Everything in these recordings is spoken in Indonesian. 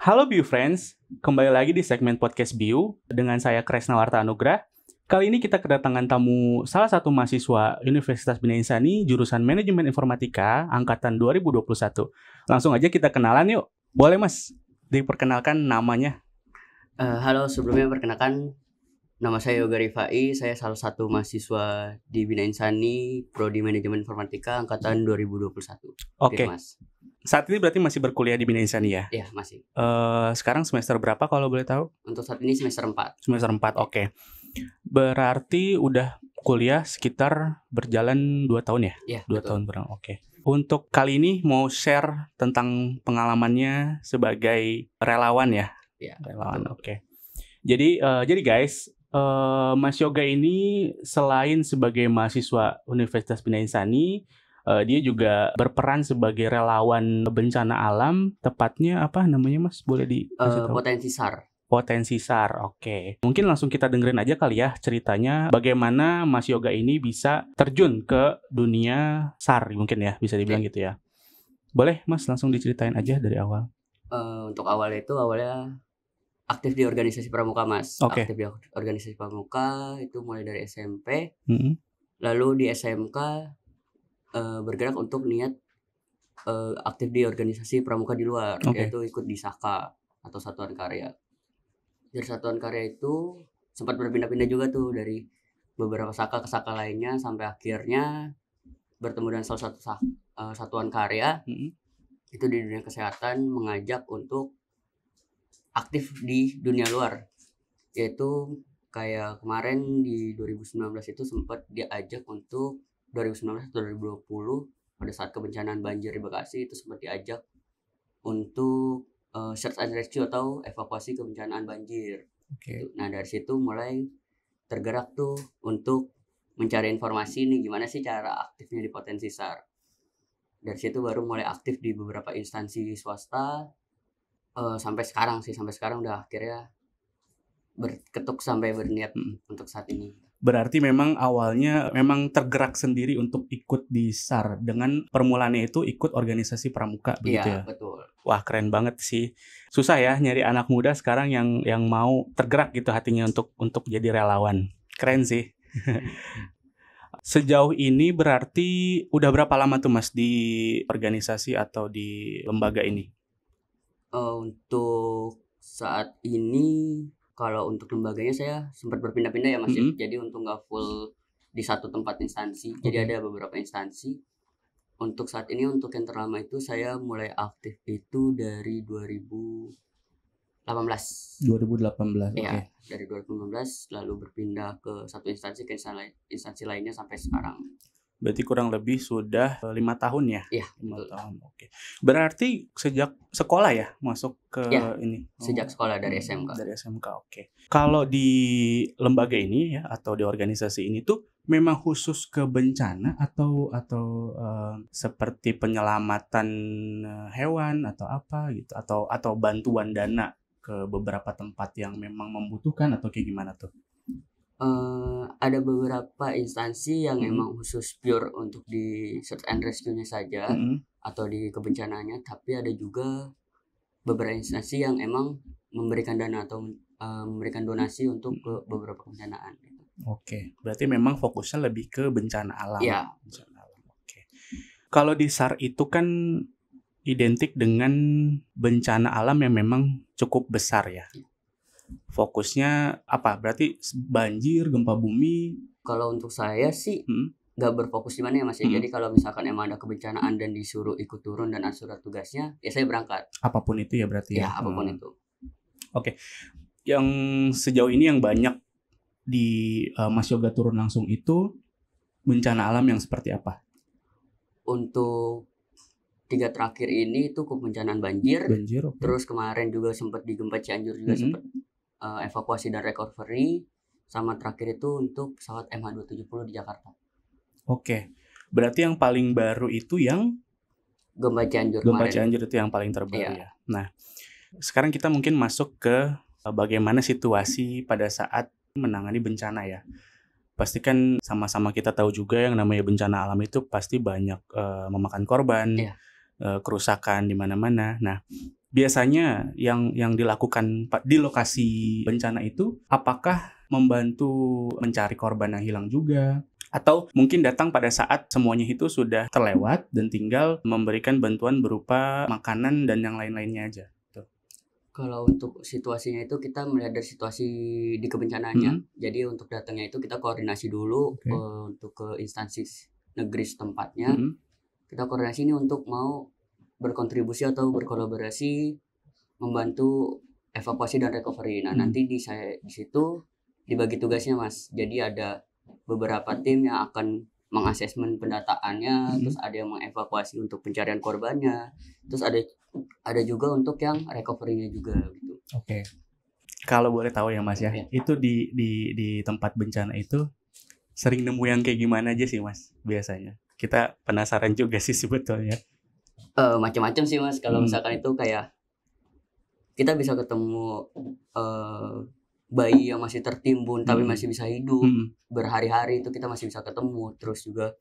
Halo Biu Friends, kembali lagi di segmen podcast Biu dengan saya Kresnawarta Anugrah. Kali ini kita kedatangan tamu salah satu mahasiswa Universitas Bina Insani jurusan Manajemen Informatika angkatan 2021. Langsung aja kita kenalan yuk. Boleh Mas, diperkenalkan namanya? Halo, sebelumnya perkenalkan nama saya Yoga Rifai. Saya salah satu mahasiswa di Bina Insani, Prodi Manajemen Informatika angkatan 2021. Oke. Mas. Saat ini berarti masih berkuliah di Bina Insani ya? Iya, masih. Sekarang semester berapa kalau boleh tahu? Untuk saat ini semester 4. Semester 4, oke. Berarti udah kuliah sekitar berjalan 2 tahun ya? Iya, 2 tahun berang, oke. Untuk kali ini mau share tentang pengalamannya sebagai relawan ya? Iya, relawan, oke. Jadi guys, Mas Yoga ini selain sebagai mahasiswa Universitas Bina Insani, dia juga berperan sebagai relawan bencana alam, tepatnya apa namanya Mas? Boleh dikasih tahu? Potensi SAR. Potensi SAR, oke. Mungkin langsung kita dengerin aja kali ya ceritanya bagaimana Mas Yoga ini bisa terjun ke dunia SAR mungkin ya, bisa dibilang gitu ya. Boleh Mas langsung diceritain aja dari awal. Untuk awalnya aktif di organisasi pramuka Mas. Oke. Aktif di organisasi pramuka itu mulai dari SMP. Mm-hmm. Lalu di SMK bergerak untuk niat aktif di organisasi pramuka di luar, yaitu ikut di SAKA atau Satuan Karya. Dari Satuan Karya itu sempat berpindah-pindah juga tuh dari beberapa SAKA ke SAKA lainnya sampai akhirnya bertemu dengan salah satu Satuan Karya. Itu di dunia kesehatan mengajak untuk aktif di dunia luar, yaitu kayak kemarin di 2019 itu sempat diajak untuk 2019 atau 2020 pada saat kebencanaan banjir di Bekasi itu sempat diajak untuk search and rescue atau evakuasi kebencanaan banjir. Okay. Nah dari situ mulai tergerak tuh untuk mencari informasi nih gimana sih cara aktifnya di potensi SAR. Dari situ baru mulai aktif di beberapa instansi swasta sampai sekarang udah akhirnya berketuk sampai berniat untuk saat ini. Berarti memang awalnya memang tergerak sendiri untuk ikut di SAR dengan permulaannya itu ikut organisasi pramuka begitu ya? Iya, betul. Wah, keren banget sih. Susah ya nyari anak muda sekarang yang mau tergerak gitu hatinya untuk jadi relawan. Keren sih. Sejauh ini berarti udah berapa lama tuh Mas di organisasi atau di lembaga ini? Untuk saat ini kalau untuk lembaganya saya sempat berpindah-pindah ya Mas. Jadi untuk nggak full di satu tempat instansi. Jadi ada beberapa instansi. Untuk saat ini untuk yang terlama itu saya mulai aktif itu dari 2018. 2018, ya, oke. Dari 2018 lalu berpindah ke satu instansi ke instansi lainnya sampai sekarang. Berarti kurang lebih sudah 5 tahun ya? Iya. 5 tahun, oke. Berarti sejak sekolah ya masuk ke ini? Sejak sekolah dari SMK. Dari SMK, oke. Kalau di lembaga ini ya atau di organisasi ini tuh memang khusus ke bencana atau seperti penyelamatan hewan atau apa gitu atau bantuan dana ke beberapa tempat yang memang membutuhkan atau kayak gimana tuh? Ada beberapa instansi yang memang khusus pure untuk di search and rescue-nya saja atau di kebencanaannya, tapi ada juga beberapa instansi yang emang memberikan dana atau memberikan donasi untuk ke beberapa kebencanaan. Oke, berarti memang fokusnya lebih ke bencana alam. Iya. Bencana alam. Oke. Kalau di SAR itu kan identik dengan bencana alam yang memang cukup besar ya. Fokusnya apa? Berarti banjir, gempa bumi? Kalau untuk saya sih nggak berfokus di mana ya Mas. Jadi kalau misalkan emang ada kebencanaan dan disuruh ikut turun dan ada surat tugasnya, ya saya berangkat. Apapun itu ya berarti ya? Ya, apapun itu. Oke. Yang sejauh ini yang banyak di Mas Yoga turun langsung itu bencana alam yang seperti apa? Untuk 3 terakhir ini itu kebencanaan banjir. Okay. Terus kemarin juga sempat di gempa Cianjur juga sempat evakuasi dan recovery. Sama terakhir itu untuk pesawat MH270 di Jakarta. Oke. Berarti yang paling baru itu yang gempa Cianjur. Gempa Cianjur itu yang paling terbaru ya. Nah, sekarang kita mungkin masuk ke bagaimana situasi pada saat menangani bencana ya. Pasti kan sama-sama kita tahu juga yang namanya bencana alam itu pasti banyak memakan korban, kerusakan di mana-mana. Nah, biasanya yang dilakukan di lokasi bencana itu apakah membantu mencari korban yang hilang juga, atau mungkin datang pada saat semuanya itu sudah terlewat dan tinggal memberikan bantuan berupa makanan dan yang lain-lainnya aja? Kalau untuk situasinya itu kita melihat dari situasi di kebencanaannya. Jadi untuk datangnya itu kita koordinasi dulu untuk ke instansi negeri setempatnya. Kita koordinasi ini untuk mau berkontribusi atau berkolaborasi membantu evakuasi dan recovery. Nah, nanti di situ dibagi tugasnya, Mas. Jadi ada beberapa tim yang akan mengasesmen pendataannya, terus ada yang mengevakuasi untuk pencarian korbannya, terus ada juga untuk yang recovery-nya juga gitu. Oke. Kalau boleh tahu ya Mas ya, itu di tempat bencana itu sering nemu yang kayak gimana aja sih Mas biasanya? Kita penasaran juga sih sebetulnya. Macam-macam sih Mas. Kalau misalkan itu kayak kita bisa ketemu bayi yang masih tertimbun tapi masih bisa hidup berhari-hari, itu kita masih bisa ketemu. Terus juga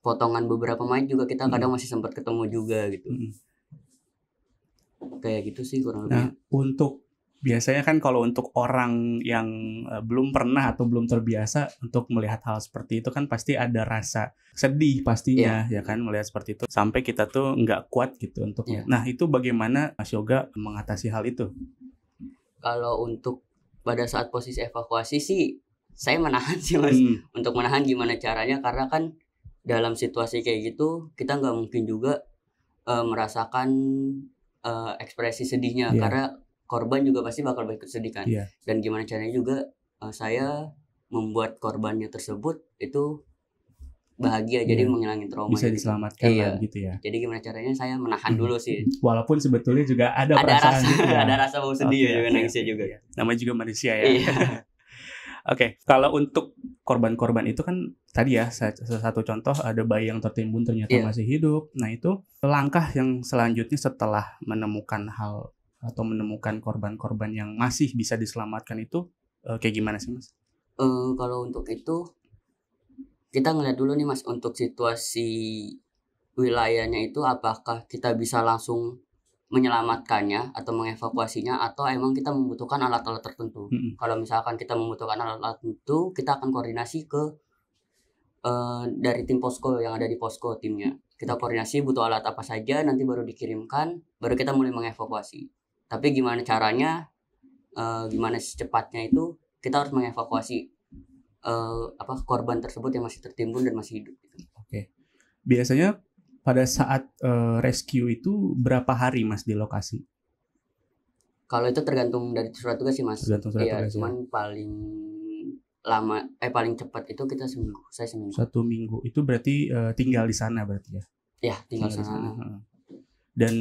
potongan beberapa mayat juga kita kadang masih sempat ketemu juga gitu. Kayak gitu sih kurang lebih. Nah, untuk biasanya kan kalau untuk orang yang belum pernah atau belum terbiasa untuk melihat hal seperti itu kan pasti ada rasa sedih pastinya, ya kan, melihat seperti itu sampai kita tuh nggak kuat gitu untuk. Nah, itu bagaimana Mas Yoga mengatasi hal itu? Kalau untuk pada saat posisi evakuasi sih saya menahan sih Mas. Untuk menahan gimana caranya, karena kan dalam situasi kayak gitu kita nggak mungkin juga merasakan ekspresi sedihnya, karena korban juga pasti bakal ikut sedih kan. Dan gimana caranya juga saya membuat korbannya tersebut itu bahagia, jadi menghilangin trauma, bisa diselamatkan lah gitu ya. Jadi gimana caranya saya menahan dulu sih. Walaupun sebetulnya juga ada perasaan rasa, gitu ya. Ada rasa mau sedih juga, nangisnya juga. Namanya juga manusia ya. Oke, kalau untuk korban-korban itu kan tadi ya satu contoh ada bayi yang tertimbun ternyata masih hidup. Nah, itu langkah yang selanjutnya setelah menemukan hal atau menemukan korban-korban yang masih bisa diselamatkan itu kayak gimana sih Mas? Kalau untuk itu kita ngeliat dulu nih Mas, untuk situasi wilayahnya itu apakah kita bisa langsung menyelamatkannya atau mengevakuasinya, atau emang kita membutuhkan alat-alat tertentu. Kalau misalkan kita membutuhkan alat-alat tertentu, kita akan koordinasi ke dari tim posko yang ada di posko timnya. Kita koordinasi butuh alat apa saja, nanti baru dikirimkan, baru kita mulai mengevakuasi. Tapi gimana caranya, gimana secepatnya itu kita harus mengevakuasi korban tersebut yang masih tertimbun dan masih hidup. Oke. Biasanya pada saat rescue itu berapa hari Mas di lokasi? Kalau itu tergantung dari surat tugas sih Mas. Tergantung surat tugas. Cuman paling lama paling cepat itu kita seminggu. Saya seminggu. 1 minggu. Itu berarti tinggal di sana berarti ya? Iya, tinggal di sana. Dan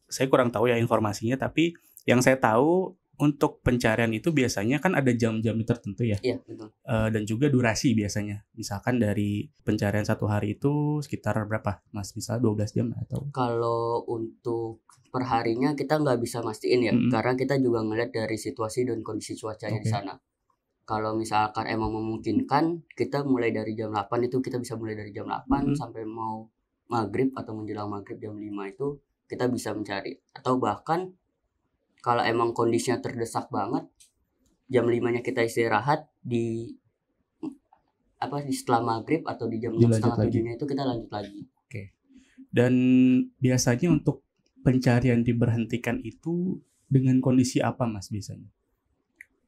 saya kurang tahu ya informasinya, tapi yang saya tahu untuk pencarian itu biasanya kan ada jam-jam tertentu ya. Iya, betul. Dan juga durasi biasanya. Misalkan dari pencarian 1 hari itu sekitar berapa Mas? Misal 12 jam atau? Kalau untuk perharinya kita nggak bisa mastiin ya, karena kita juga ngeliat dari situasi dan kondisi cuacanya di sana. Kalau misalkan emang memungkinkan, kita mulai dari jam 8 itu kita bisa mulai dari jam 8 sampai mau maghrib atau menjelang maghrib jam 5 itu kita bisa mencari. Atau bahkan kalau emang kondisinya terdesak banget, jam 5-nya kita istirahat di setelah maghrib atau di jam 6:30-7-nya itu kita lanjut lagi. Oke. Dan biasanya untuk pencarian diberhentikan itu dengan kondisi apa Mas biasanya?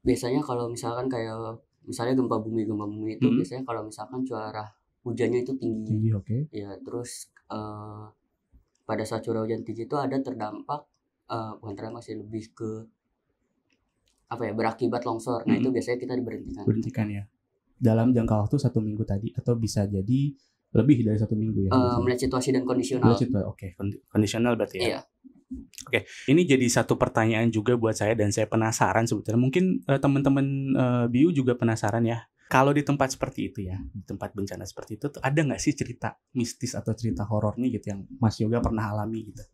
Biasanya kalau misalkan kayak misalnya gempa bumi itu biasanya kalau misalkan curah hujannya itu tinggi. Ya, terus pada saat curah hujan tinggi itu ada terdampak bukan terdampak sih, lebih ke berakibat longsor. Nah, itu biasanya kita diberhentikan ya. Dalam jangka waktu 1 minggu tadi atau bisa jadi lebih dari 1 minggu ya? Melihat situasi dan kondisional. Oke, kondisional berarti ya. Iya. Oke, ini jadi satu pertanyaan juga buat saya dan saya penasaran sebetulnya. Mungkin teman-teman BIU juga penasaran ya. Kalau di tempat seperti itu ya, di tempat bencana seperti itu tuh ada nggak sih cerita mistis atau cerita horornya gitu yang Mas Yoga pernah alami gitu?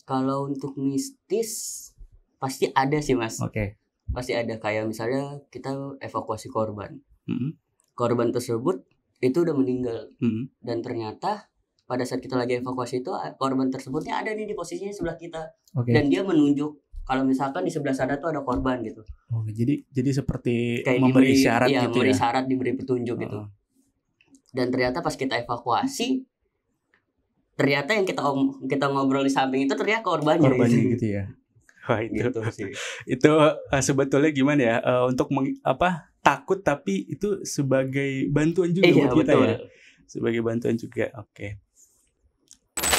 Kalau untuk mistis pasti ada sih Mas. Pasti ada, kayak misalnya kita evakuasi korban. Korban tersebut itu udah meninggal dan ternyata pada saat kita lagi evakuasi itu korban tersebutnya ada nih di posisinya sebelah kita. Oke. Dan dia menunjuk kalau misalkan di sebelah sana tuh ada korban gitu. Oh, jadi seperti Kayak memberi diberi, isyarat iya, gitu memberi ya. syarat, diberi petunjuk gitu. Dan ternyata pas kita evakuasi, ternyata yang kita ngobrol di samping itu ternyata korbannya gitu ya. Wah, itu gitu sih. itu sebetulnya gimana ya, untuk takut tapi itu sebagai bantuan juga Iya, buat kita betul. ya. Sebagai bantuan juga. Oke.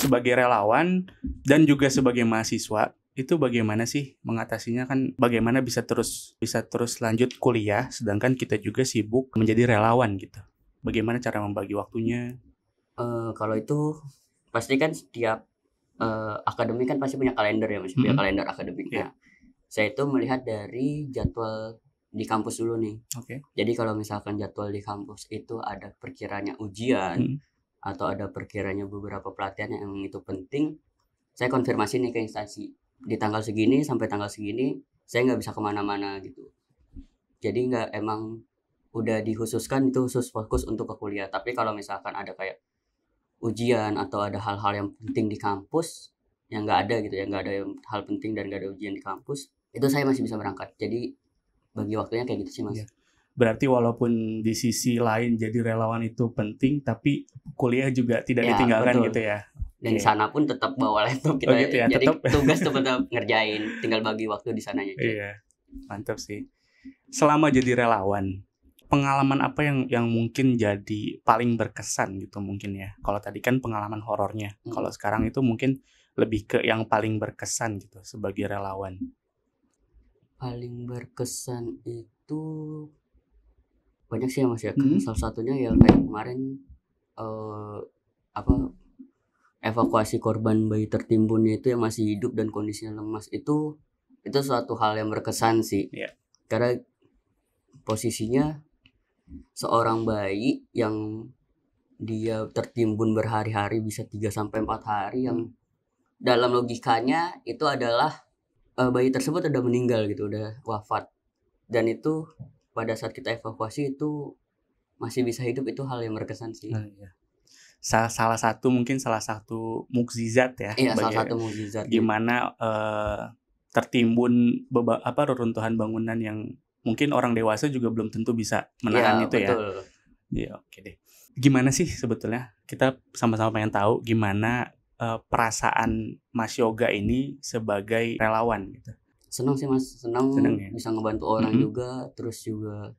Sebagai relawan dan juga sebagai mahasiswa, itu bagaimana sih mengatasinya? Kan bagaimana bisa terus lanjut kuliah sedangkan kita juga sibuk menjadi relawan gitu. Bagaimana cara membagi waktunya? Kalau itu pasti kan setiap akademik kan pasti punya kalender ya, Mas. Punya kalender akademiknya. Saya itu melihat dari jadwal di kampus dulu nih. Oke. Jadi kalau misalkan jadwal di kampus itu ada perkiranya ujian atau ada perkiranya beberapa pelatihan yang itu penting, saya konfirmasi nih ke instansi. Di tanggal segini sampai tanggal segini saya nggak bisa kemana-mana gitu. Jadi nggak, emang udah dikhususkan itu khusus fokus untuk ke kuliah. Tapi kalau misalkan ada kayak ujian atau ada hal-hal yang penting di kampus yang nggak ada gitu ya, nggak ada hal penting dan nggak ada ujian di kampus, itu saya masih bisa berangkat. Jadi bagi waktunya kayak gitu sih, Mas. Berarti walaupun di sisi lain jadi relawan itu penting, tapi kuliah juga tidak ditinggalkan, betul, gitu ya. Dan di sana pun tetap bawa laptop kita. Gitu ya, jadi tetap tugas tetap ngerjain, tinggal bagi waktu di sananya. Iya, mantap sih. Selama jadi relawan, pengalaman apa yang mungkin jadi paling berkesan gitu mungkin ya? Kalau tadi kan pengalaman horornya, kalau sekarang itu mungkin lebih ke yang paling berkesan gitu sebagai relawan. Paling berkesan itu banyak sih ya, Mas ya. Salah satunya ya kayak kemarin evakuasi korban bayi tertimbunnya itu yang masih hidup dan kondisinya lemas, itu suatu hal yang berkesan sih. Karena posisinya seorang bayi yang dia tertimbun berhari-hari, bisa 3-4 hari, yang dalam logikanya itu adalah bayi tersebut udah meninggal gitu, udah wafat. Dan itu pada saat kita evakuasi itu masih bisa hidup, itu hal yang berkesan sih. Salah satu mukjizat ya. Iya, salah satu mukjizat. Gimana tertimbun reruntuhan bangunan yang mungkin orang dewasa juga belum tentu bisa menahan itu, betul, ya. Iya, oke deh. Gimana sih sebetulnya, kita sama-sama pengen tahu gimana perasaan Mas Yoga ini sebagai relawan gitu. Senang sih, Mas, senang ya? Bisa ngebantu orang juga, terus juga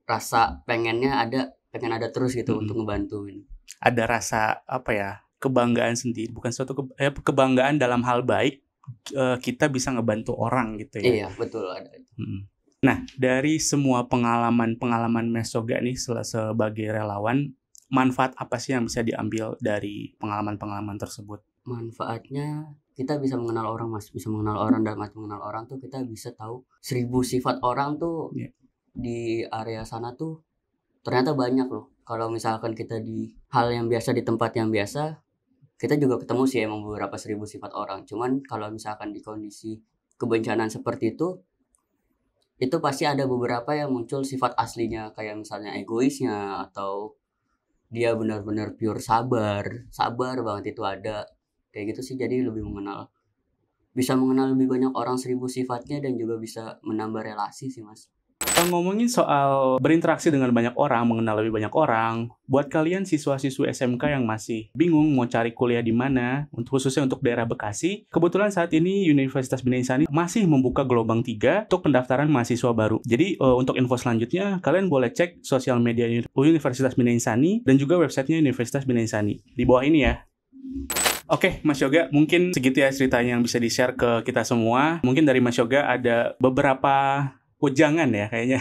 rasa pengen ada terus gitu untuk ngebantuin. Ada rasa kebanggaan sendiri, bukan suatu kebanggaan dalam hal baik, kita bisa ngebantu orang gitu ya. Iya, betul, ada. Nah, dari semua pengalaman Mas Yoga nih sebagai relawan, manfaat apa sih yang bisa diambil dari pengalaman tersebut? Manfaatnya kita bisa mengenal orang, Mas. Bisa mengenal orang, dan mengenal orang tuh kita bisa tahu 1000 sifat orang tuh. Di area sana tuh ternyata banyak loh. Kalau misalkan kita di hal yang biasa, di tempat yang biasa, kita juga ketemu sih emang beberapa 1000 sifat orang. Cuman kalau misalkan di kondisi kebencanaan seperti itu pasti ada beberapa yang muncul sifat aslinya, kayak misalnya egoisnya, atau dia benar-benar pure sabar banget, itu ada kayak gitu sih. Jadi bisa mengenal lebih banyak orang, 1000 sifatnya, dan juga bisa menambah relasi sih, Mas. Ngomongin soal berinteraksi dengan banyak orang, mengenal lebih banyak orang, buat kalian siswa-siswi SMK yang masih bingung mau cari kuliah di mana, khususnya untuk daerah Bekasi, kebetulan saat ini Universitas Bina Insani masih membuka gelombang 3 untuk pendaftaran mahasiswa baru. Jadi untuk info selanjutnya, kalian boleh cek sosial media Universitas Bina Insani dan juga websitenya Universitas Bina Insani di bawah ini ya. Oke, Mas Yoga, mungkin segitu ya ceritanya yang bisa di-share ke kita semua. Mungkin dari Mas Yoga ada beberapa wejangan ya kayaknya.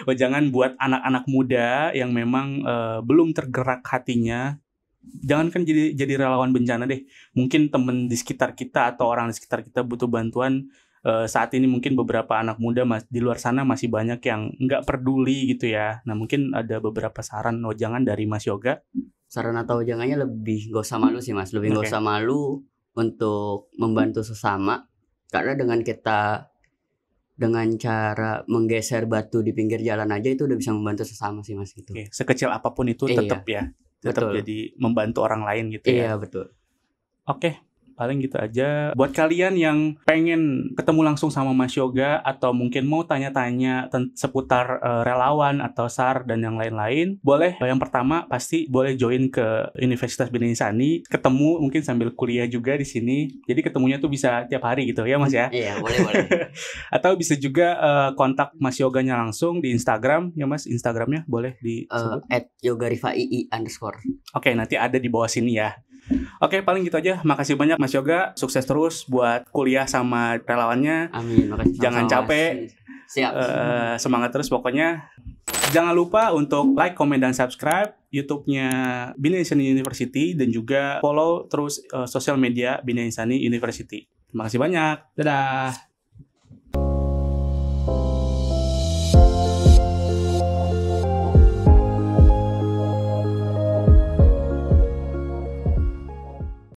Wejangan buat anak-anak muda yang memang belum tergerak hatinya. Jangan kan jadi relawan bencana deh. Mungkin teman di sekitar kita atau orang di sekitar kita butuh bantuan. Saat ini mungkin beberapa anak muda di luar sana masih banyak yang nggak peduli gitu ya. Nah, mungkin ada beberapa saran wejangan dari Mas Yoga. Saran atau wejangannya lebih gak usah malu sih, Mas. Lebih gak usah malu untuk membantu sesama. Karena dengan cara menggeser batu di pinggir jalan aja itu udah bisa membantu sesama sih, Mas, gitu. Sekecil apapun itu tetap ya. tetap Betul. jadi membantu orang lain gitu ya. Iya, betul. Oke, paling gitu aja. Buat kalian yang pengen ketemu langsung sama Mas Yoga atau mungkin mau tanya-tanya seputar relawan atau SAR dan yang lain-lain, boleh. Yang pertama pasti boleh join ke Universitas Bina Insani, ketemu mungkin sambil kuliah juga di sini. Jadi ketemunya tuh bisa tiap hari gitu ya Mas ya. Iya, boleh. Atau bisa juga kontak Mas Yoganya langsung di Instagram ya Mas. Instagramnya boleh disebut. @yogarifai_. Oke, nanti ada di bawah sini ya. Oke, paling gitu aja. Makasih banyak Mas Yoga. Sukses terus buat kuliah sama relawannya. Amin, makasih. Jangan sama-sama, capek. Mas. Siap. Semangat terus pokoknya. Jangan lupa untuk like, komen, dan subscribe YouTube-nya Bina Insani University dan juga follow terus sosial media Bina Insani University. Terima kasih banyak. Dadah.